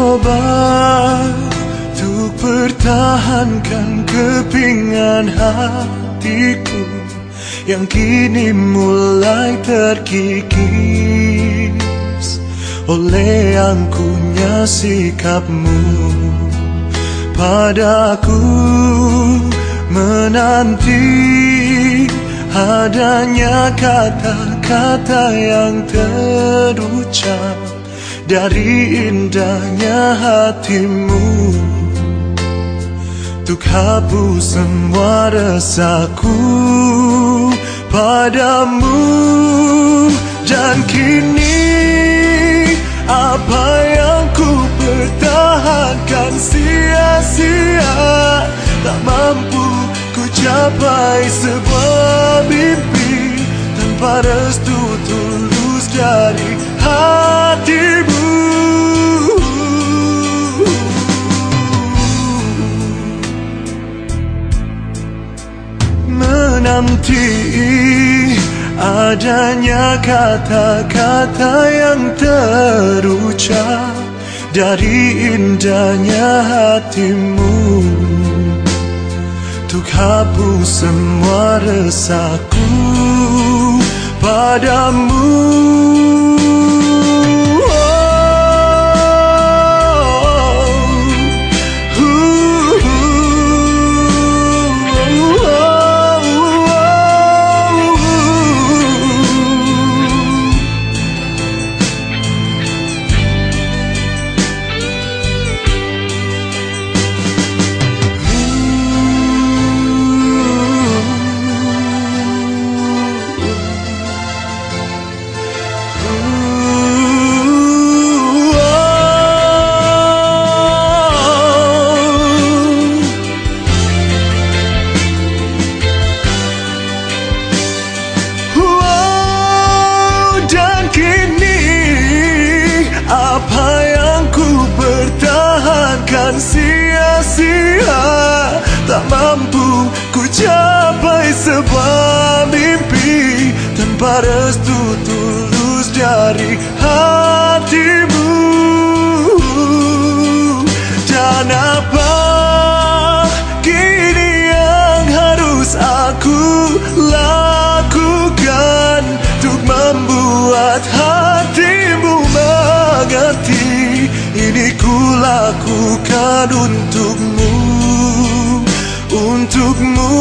coba untuk pertahankan kepingan hatiku yang kini mulai terkikis oleh angkuhnya sikapmu padaku, menanti adanya kata-kata yang terucap dari indahnya hatimu untuk hapus semua rasaku padamu. Dan kini apa yang ku pertahankan sia-sia, tak mampu ku capai sebuah mimpi tanpa restu tulus dari hatimu. Menanti adanya kata-kata yang terucap dari indahnya hatimu untuk hapus semua rasaku padamu. Apa yang ku pertahankan sia-sia, tak mampu ku capai sebuah mimpi tanpa restu tulus dari hatimu. Dan apa kini yang harus aku lakukan untuk membuat hatimu mengerti? Ini ku lakukan untukmu, untukmu.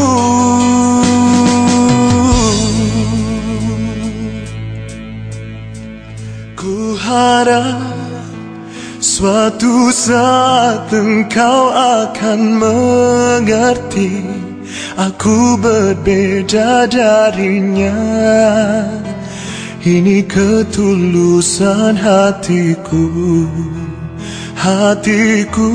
Ku harap suatu saat engkau akan mengerti, aku berbeda darinya. Ini ketulusan hatiku, hatiku.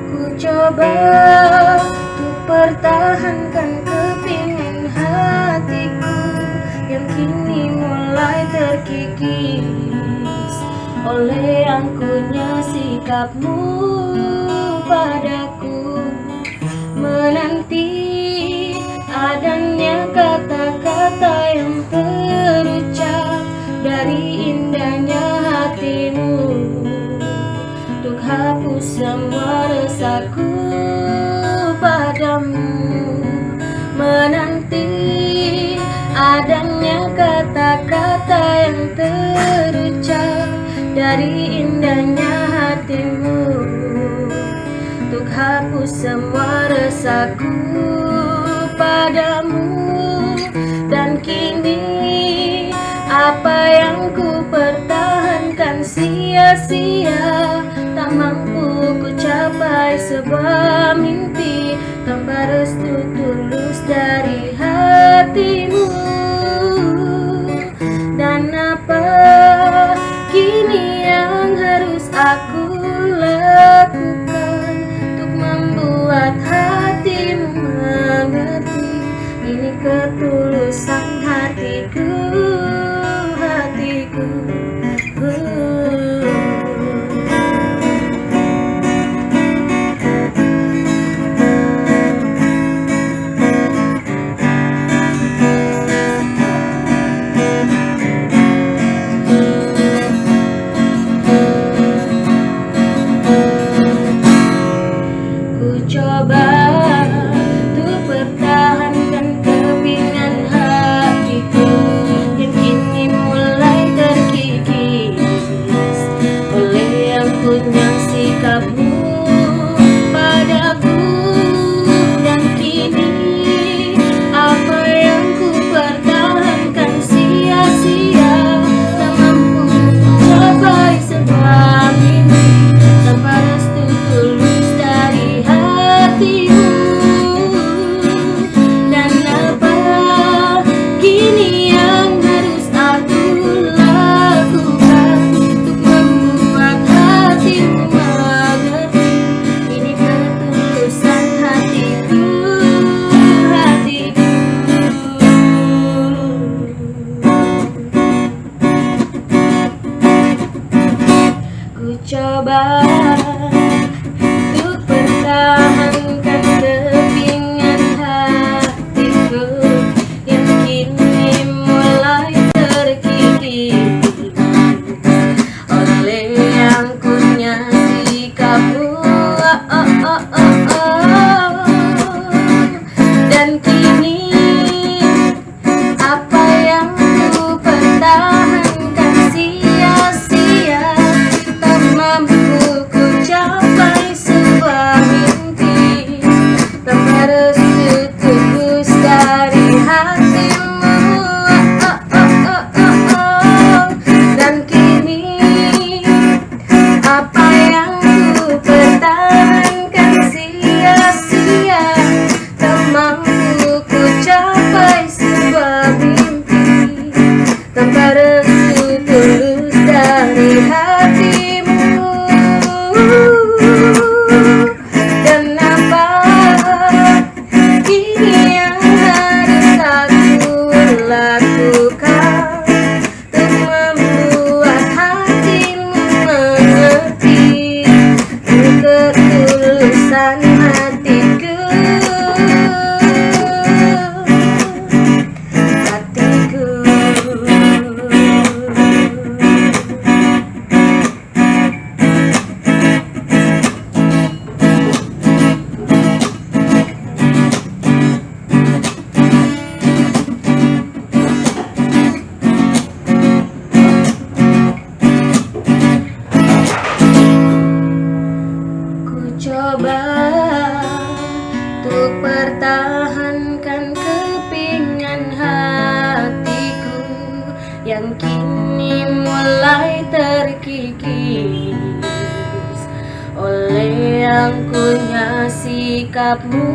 Ku coba untuk pertahankan kepingan hatiku yang kini mulai terkikis oleh angkuhnya sikapmu padaku, menanti adanya kata-kata yang terucap dari indahnya hatimu untuk hapus semua rasaku padamu, menanti adanya kata-kata yang terucap dari indahnya hatimu untuk hapus semua rasaku padamu. Dan kini apa yang ku pertahankan sia-sia, tak mampu ku capai sebuah mimpi tanpa restu tulus dari hatimu. Dan apa kini yang harus aku lakukan untuk membuat hatimu mengerti? Ini ketulusan hatiku, hatiku. untuk pertahankan kepingan hatiku yang kini mulai terkikis oleh yang punya sikapmu padaku. Dan kini apa yang ku pertahankan sia-sia, tak mampu mencapai sebuah mimpi tanpa restu tulus dari hatimu. Dan apa kini yang harus aku lakukan untuk membuat hatimu mengerti ini ketulusan hatiku, hatiku. Ku coba untuk pertahankan kepingan hatiku yang kini mulai terkikis oleh yang punya sikapmu. Dan kini apa yang ku pertahankan sia-sia, tak mampu ku capai sebuah mimpi tanpa restu tulus dari hatimu. Dan kini apa yang ku pertahankan sia-sia, tak mampu ku capai sebuah mimpi tanpa restu tulus dari hatimu. Dan apa kini yang harus aku lakukan untuk membuat hatimu mengerti ketulusan hatiku, hatiku. Ku coba untuk pertahankan kepingan hatiku yang kini mulai terkikis oleh yang punya sikapmu.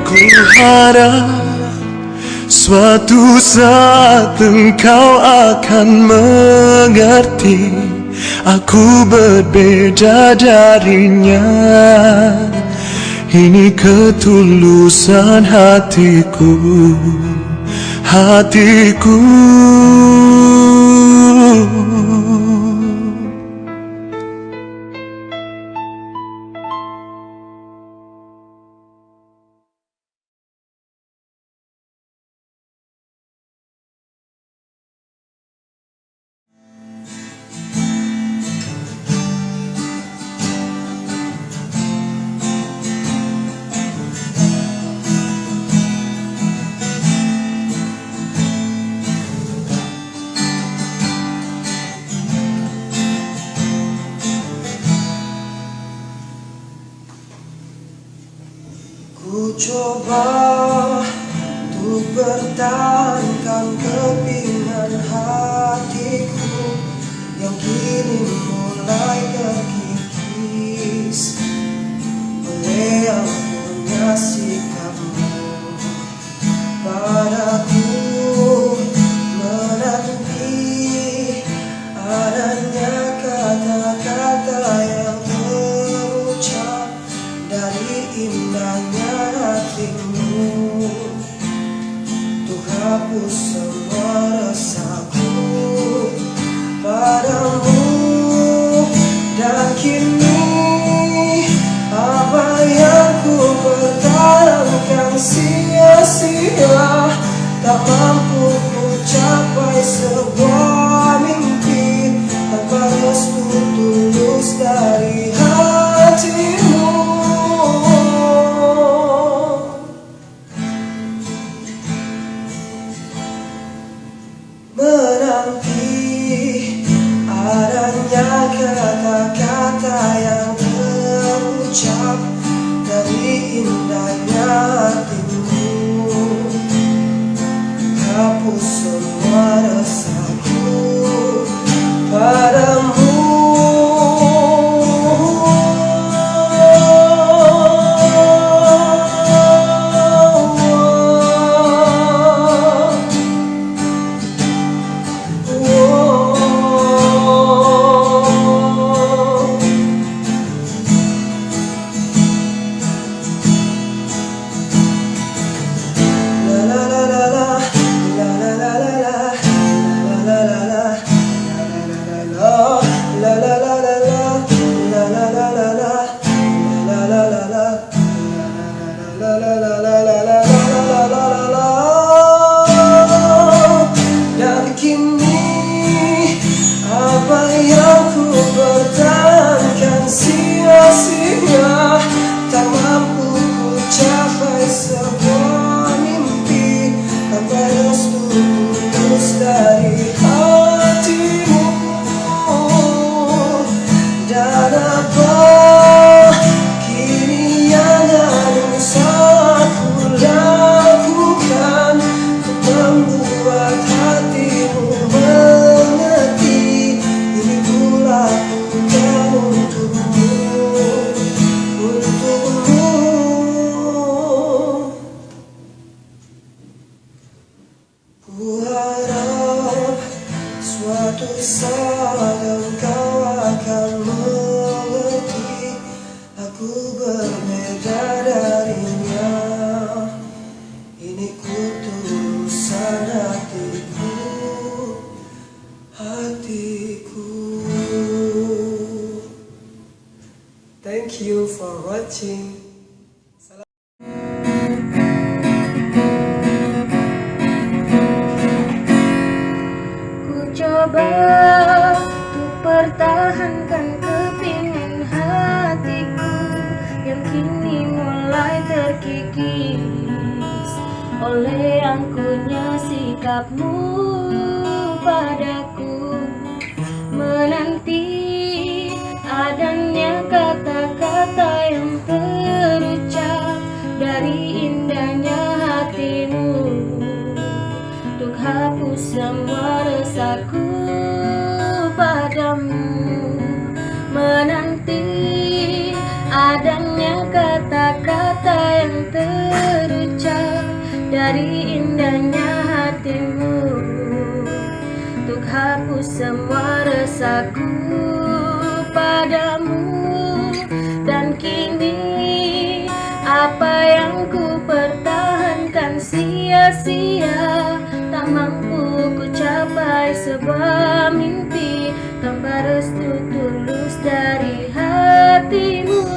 Ku harap suatu saat engkau akan mengerti aku berbeda darinya. Ini ketulusan hatiku, hatiku. Ku coba untuk bertahankan kepingan hatiku yang kini mulai terkikis oleh yang punya sikapmu padaku. Menanti adanya kata-kata yang terucap dari indahnya hatimu untuk hapus semua resahku padamu. Dan kini apa yang ku pertahankan sia-sia, tak mampu menanti adanya kata-kata yang terucap dari indahnya hatimu. Hapus semua rasaku padamu. Dan kini apa yang ku pertahankan sia-sia, tak mampu ku capai sebuah mimpi tanpa restu tulus dari hatimu. Dan apa kini yang harus aku lakukan untuk membuat hatimu mengerti? Ini ku lakukan untukmu, untukmu. Ku harap suatu saat engkau akan mengerti aku berbeda darinya. Ini ketulusan hatiku, hatiku. Thank you for watching. Ku coba untuk pertahankan kepingan hatiku yang kini mulai terkikis oleh angkuhnya sikapmu padaku. Menanti adanya kata-kata yang terucap dari indahnya hatimu untuk hapus semua resaku padamu. Menanti adanya kata-kata yang terucap dari indahnya hatimu untuk hapus semua resaku padamu. Dan kini apa yang ku pertahankan sia-sia, tak mampu ku capai sebuah mimpi tanpa restu tulus dari hatimu.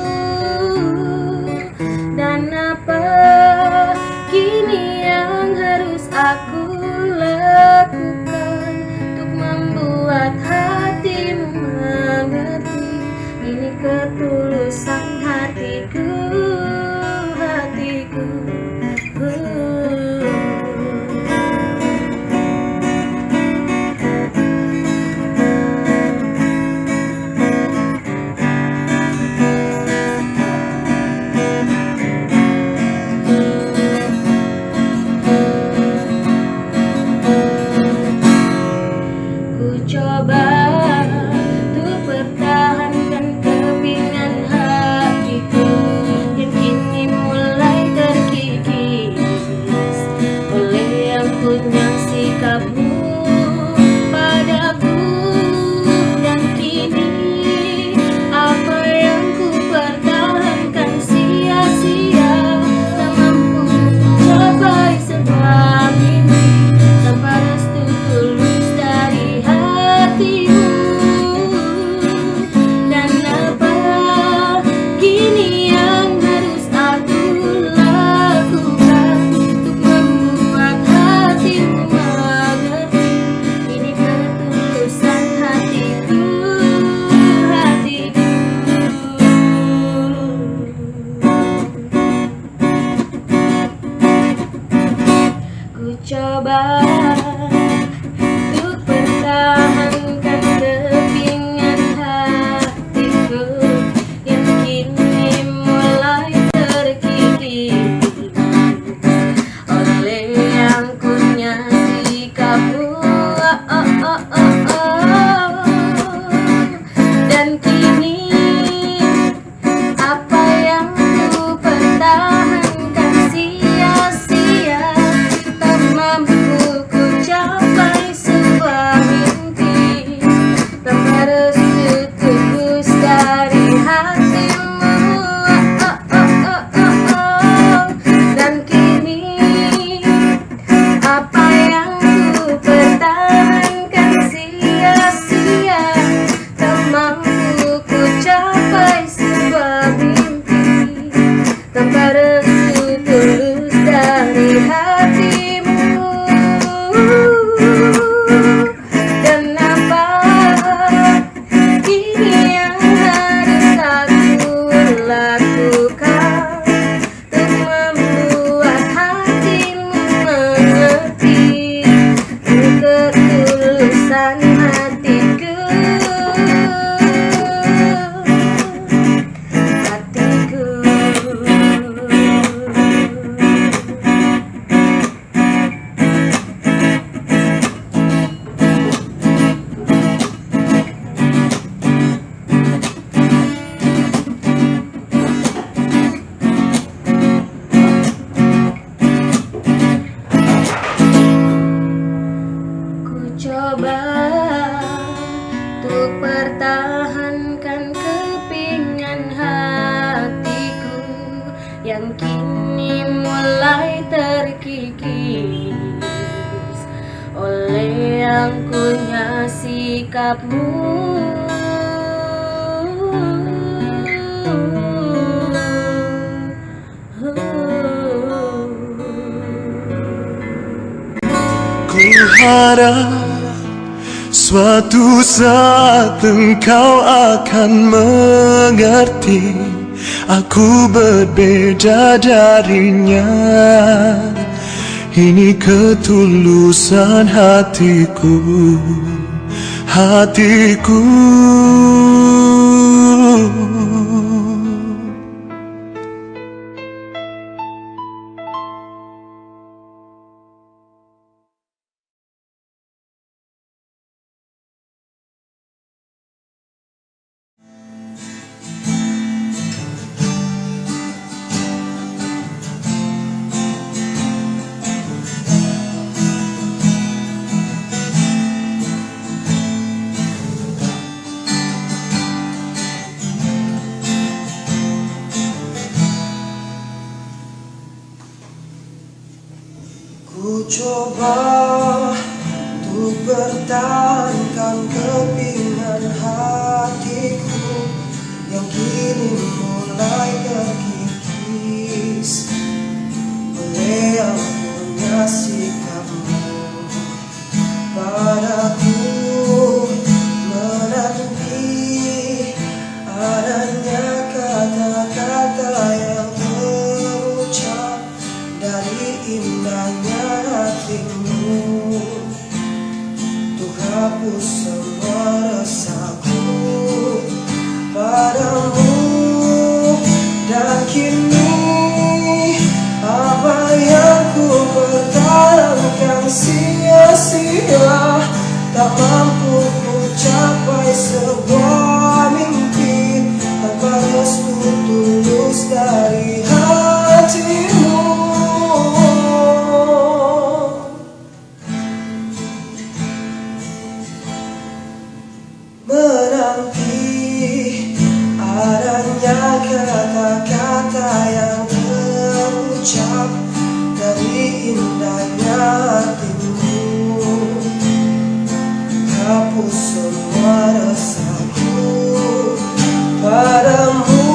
Dan apa kini yang harus aku lakukan untuk membuat hatimu mengerti? Ini ketulusan hatiku, hatiku. Ku coba untuk pertahankan kepingan hatiku yang kini mulai terkikis oleh angkuhnya sikapmu padaku. Dan kini apa yang ku pertahankan sia-sia, tak mampu capai sebuah mimpi tanpa restu tulus dari hatimu. Dan apa kini yang harus aku lakukan untuk membuat hatimu mengerti? Ini ketulusan hatiku, hatiku. Ku coba untuk coba untuk pertahankan kepingan hatiku yang kini mulai terkikis oleh angkuhnya sikapmu. Ku harap suatu saat engkau akan mengerti, aku berbeda darinya. Ini ketulusan hatiku, hatiku. Ku coba untuk bertahankan kepingan hatiku yang kini mulai terkikis oleh angkuhnya sikapmu padaku. Menanti adanya kata-kata yang terucap dari indahnya hatimu untuk hapus semua resahku padamu. Dan kini apa yang ku pertahankan sia-sia, tak mampu ku capai sebuah mimpi tanpa restu tulus dari hatimu. Menanti adanya kata-kata yang terucap dari indahnya hatimu, hapus semua resahku padamu.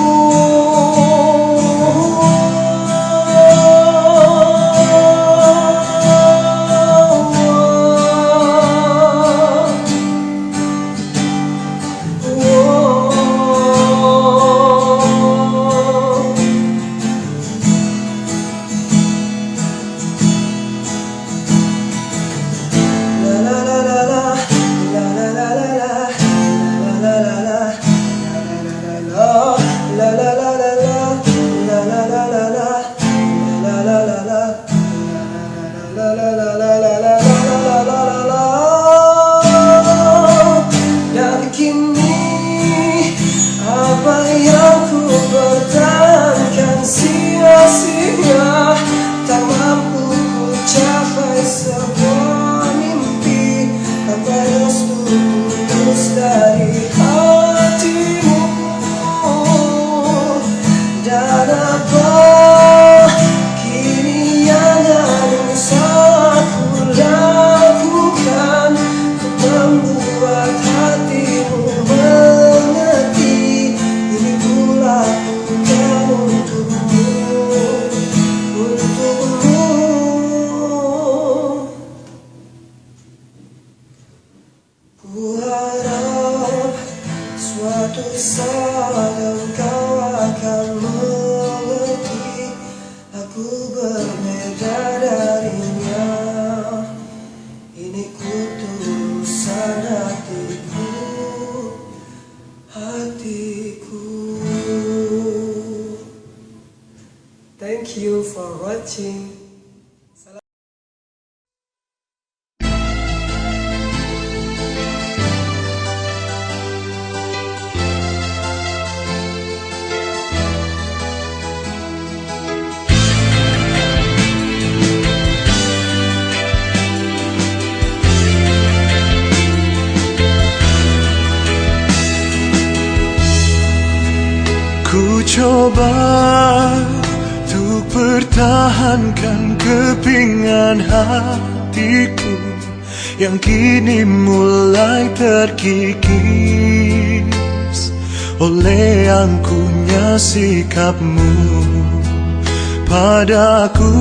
Dan kini apa yang ku pertahankan sia-sia, tak mampu ku capai sebuah mimpi tanpa restu tulus dari hatimu. Dan apa kini yang harus aku lakukan untuk membuat hatimu mengerti? Ini ku lakukan untukmu, untukmu. Ku harap suatu saat engkau akan mengerti, aku berbeda darinya. Ini ketulusan hatiku, hatiku. Thank you for watching. coba untuk pertahankan kepingan hatiku yang kini mulai terkikis oleh angkuhnya sikapmu padaku,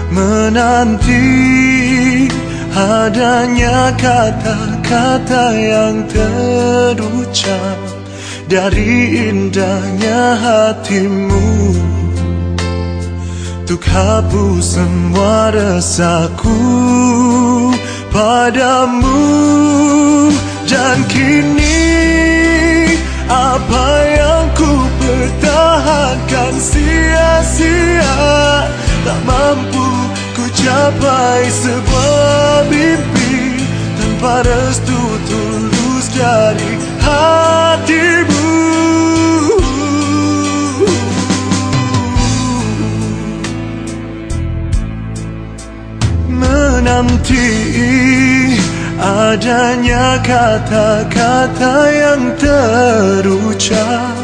menanti adanya kata-kata yang terucap dari indahnya hatimu untuk hapus semua rasaku padamu. Dan kini apa yang ku pertahankan sia-sia, tak mampu ku capai sebuah mimpi tanpa restu tulus dari hatimu. Menanti adanya kata-kata yang terucap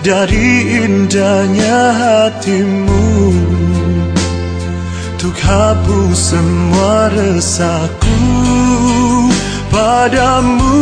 dari indahnya hatimu untuk hapus semua rasaku padamu.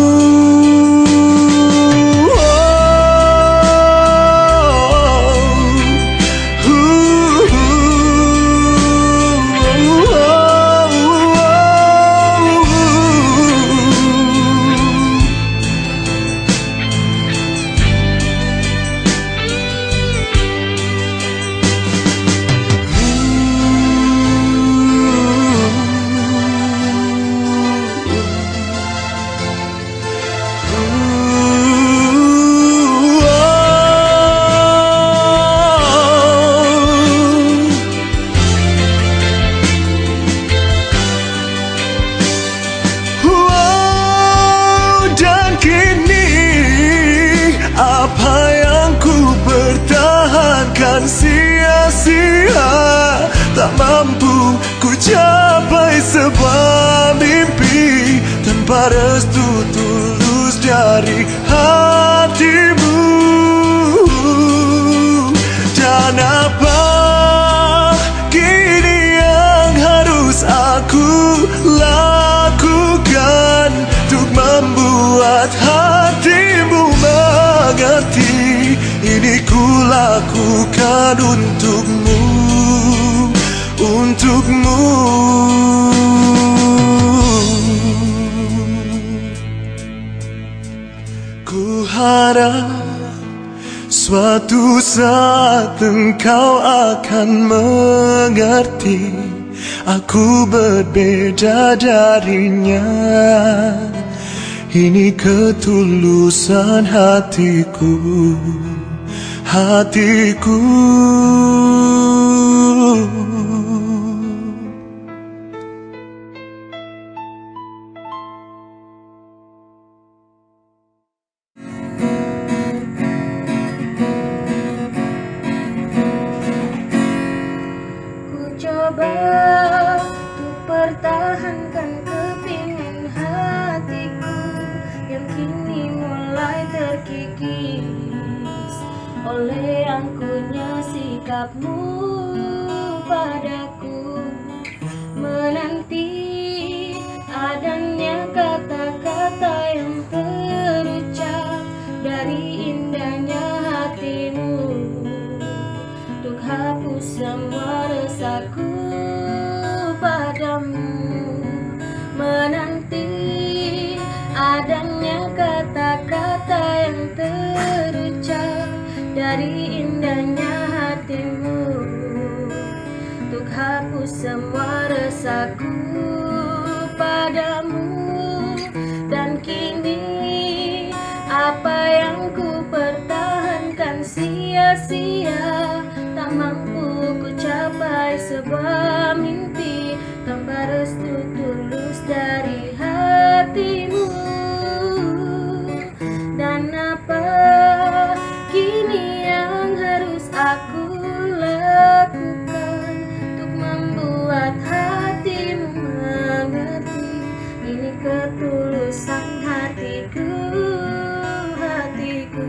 Apa yang ku pertahankan sia-sia, tak mampu ku capai sebuah mimpi tanpa restu tulus dari hatimu. Dan apa kini yang harus aku lakukan untuk membuat hatimu mengerti? Ini ku lakukan untukmu, untukmu. Ku harap suatu saat engkau akan mengerti, aku berbeda darinya. Ini ketulusan hatiku, hatiku. Ku coba untuk pertahankan kepingan hatiku yang kini mulai terkikis oleh angkuhnya sikapmu padaku, menanti adanya kata-kata yang terucap dari indahnya hatimu untuk hapus semua rasaku padamu, menanti adanya kata-kata yang terucap dari indahnya hatimu untuk hapus semua rasaku padamu. Dan kini apa yang ku pertahankan sia-sia, tak mampu ku capai sebuah mimpi tanpa restu tulus dari hatimu. Dan apa kini yang harus aku lakukan untuk membuat hatimu mengerti? Ini ketulusan hatiku, hatiku.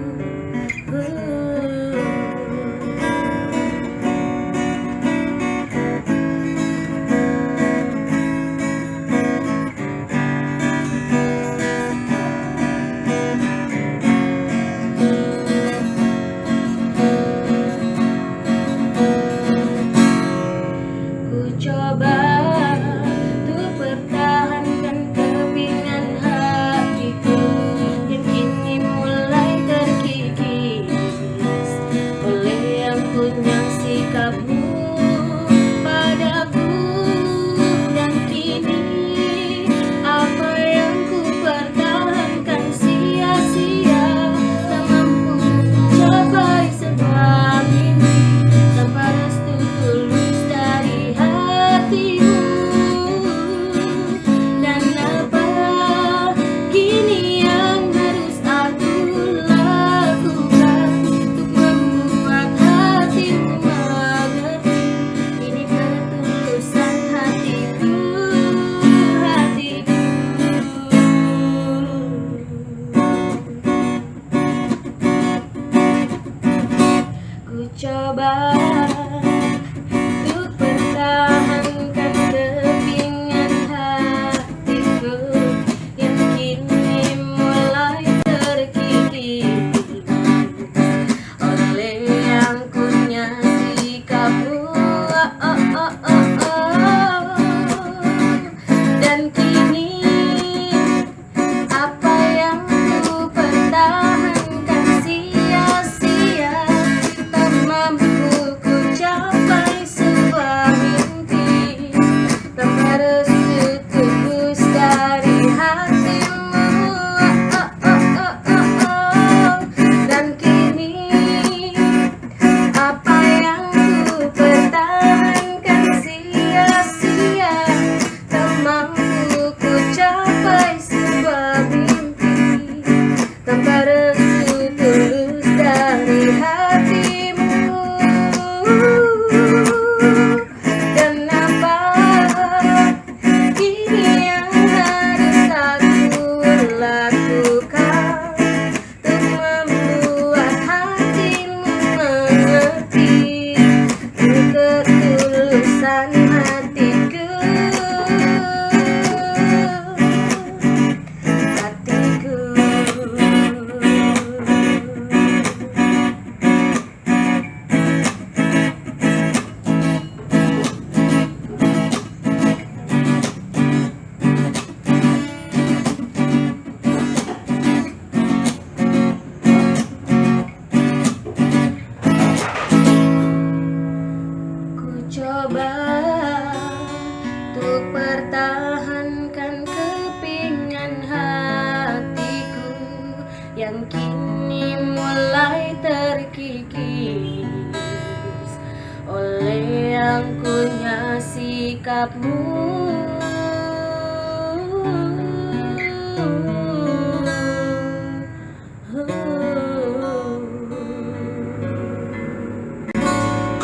sikapmu.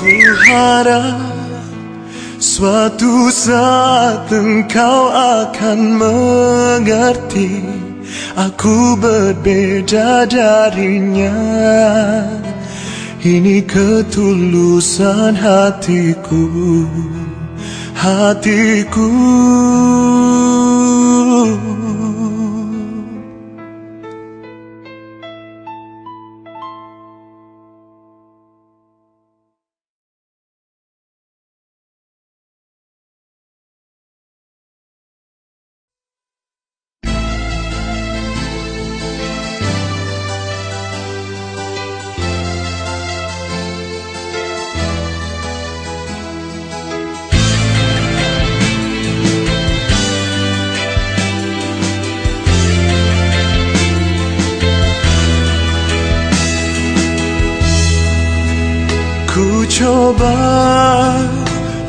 Ku harap suatu saat engkau akan mengerti, aku berbeda darinya. Ini ketulusan hatiku, hatiku. Ku coba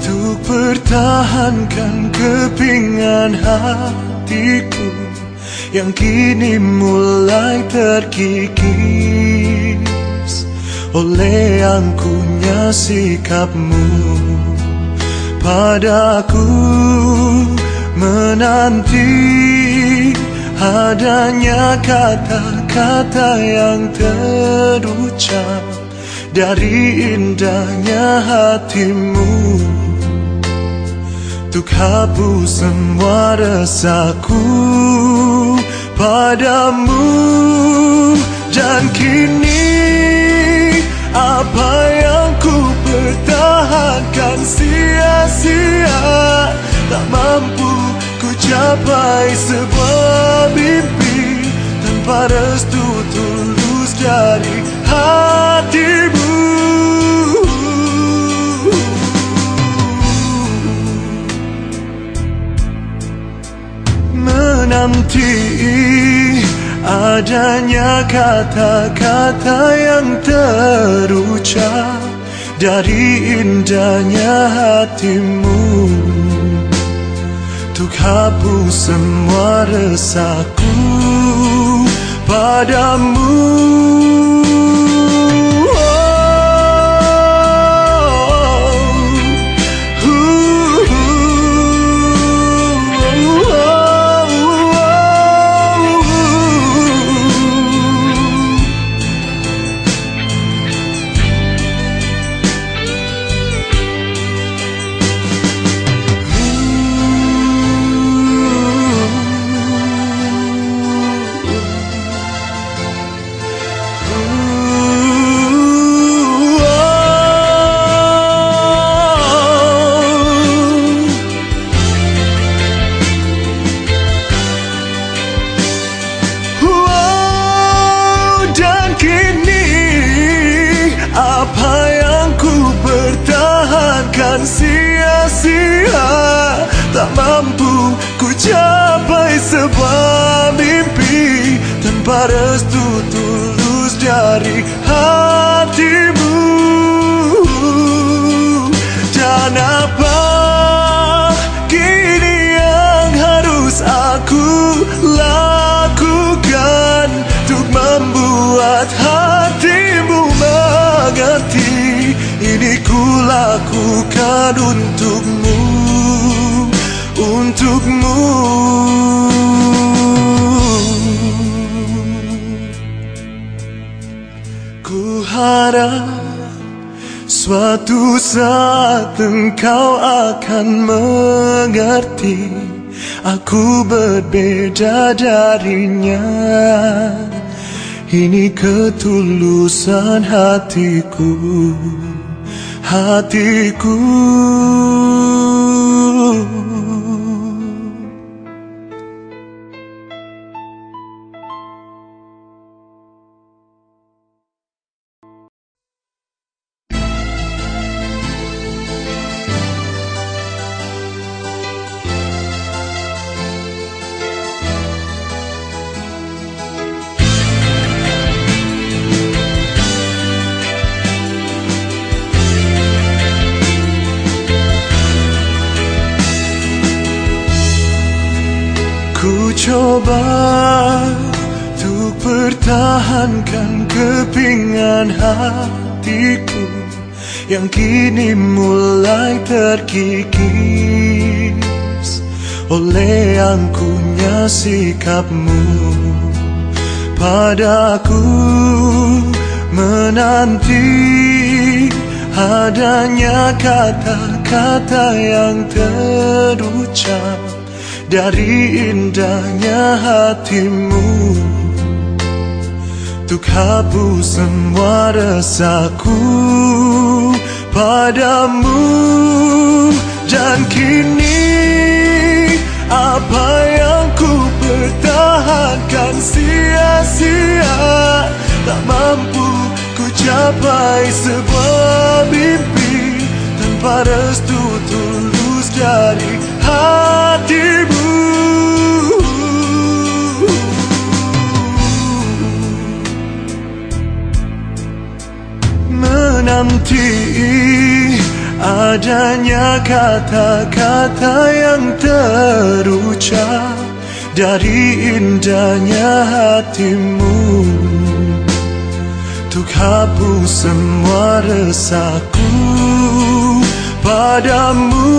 untuk pertahankan kepingan hatiku yang kini mulai terkikis oleh angkuhnya sikapmu padaku, menanti adanya kata-kata yang terucap dari indahnya hatimu, untuk hapus semua rasaku padamu. Dan kini apa yang ku pertahankan sia-sia, tak mampu ku capai sebuah mimpi tanpa restu tulus dari hatimu. Menanti adanya kata-kata yang terucap dari indahnya hatimu, untuk hapus semua rasaku padamu. Apa yang ku pertahankan sia-sia, tak mampu ku capai sebuah mimpi tanpa restu tulus dari hatimu. Dan apa kini yang harus aku lakukan untuk membuat hatimu mengerti? Ini ku lakukan untukmu, untukmu. Ku harap suatu saat engkau akan mengerti, aku berbeda darinya. Ini ketulusan hatiku, hatiku. Ku coba untuk pertahankan kepingan hatiku yang kini mulai terkikis oleh angkuhnya sikapmu padaku, menanti adanya kata-kata yang terucap dari indahnya hatimu untuk hapus semua rasaku padamu. Dan kini apa yang ku pertahankan sia-sia, tak mampu ku capai sebuah mimpi tanpa restu tulus dari hatimu. Menanti adanya kata-kata yang terucap dari indahnya hatimu untuk hapus semua rasaku padamu.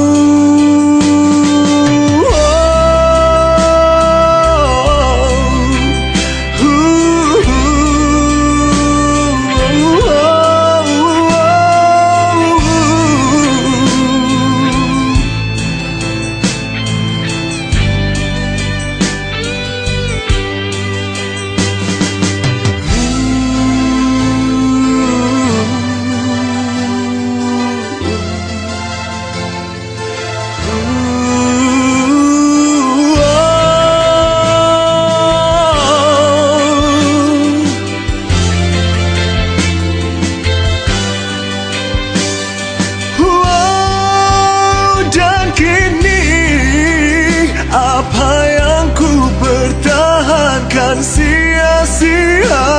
Apa yang ku pertahankan sia-sia,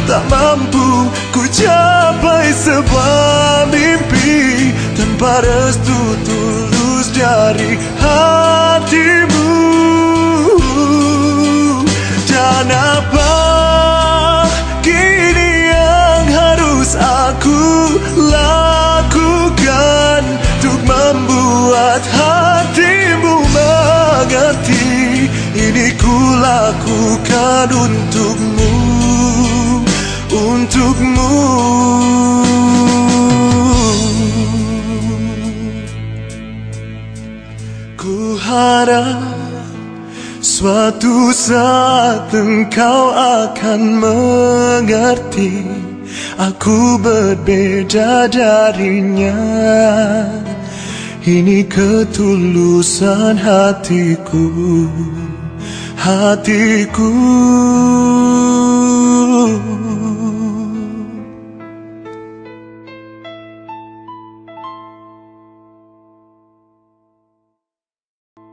tak mampu ku capai sebuah mimpi tanpa restu tulus dari hatimu. Dan apa kini yang harus aku lakukan untuk membuat hatimu mengerti? Ini ku lakukan untukmu, untukmu. Ku harap suatu saat engkau akan mengerti, aku berbeda darinya. Ini ketulusan hatiku, hatiku.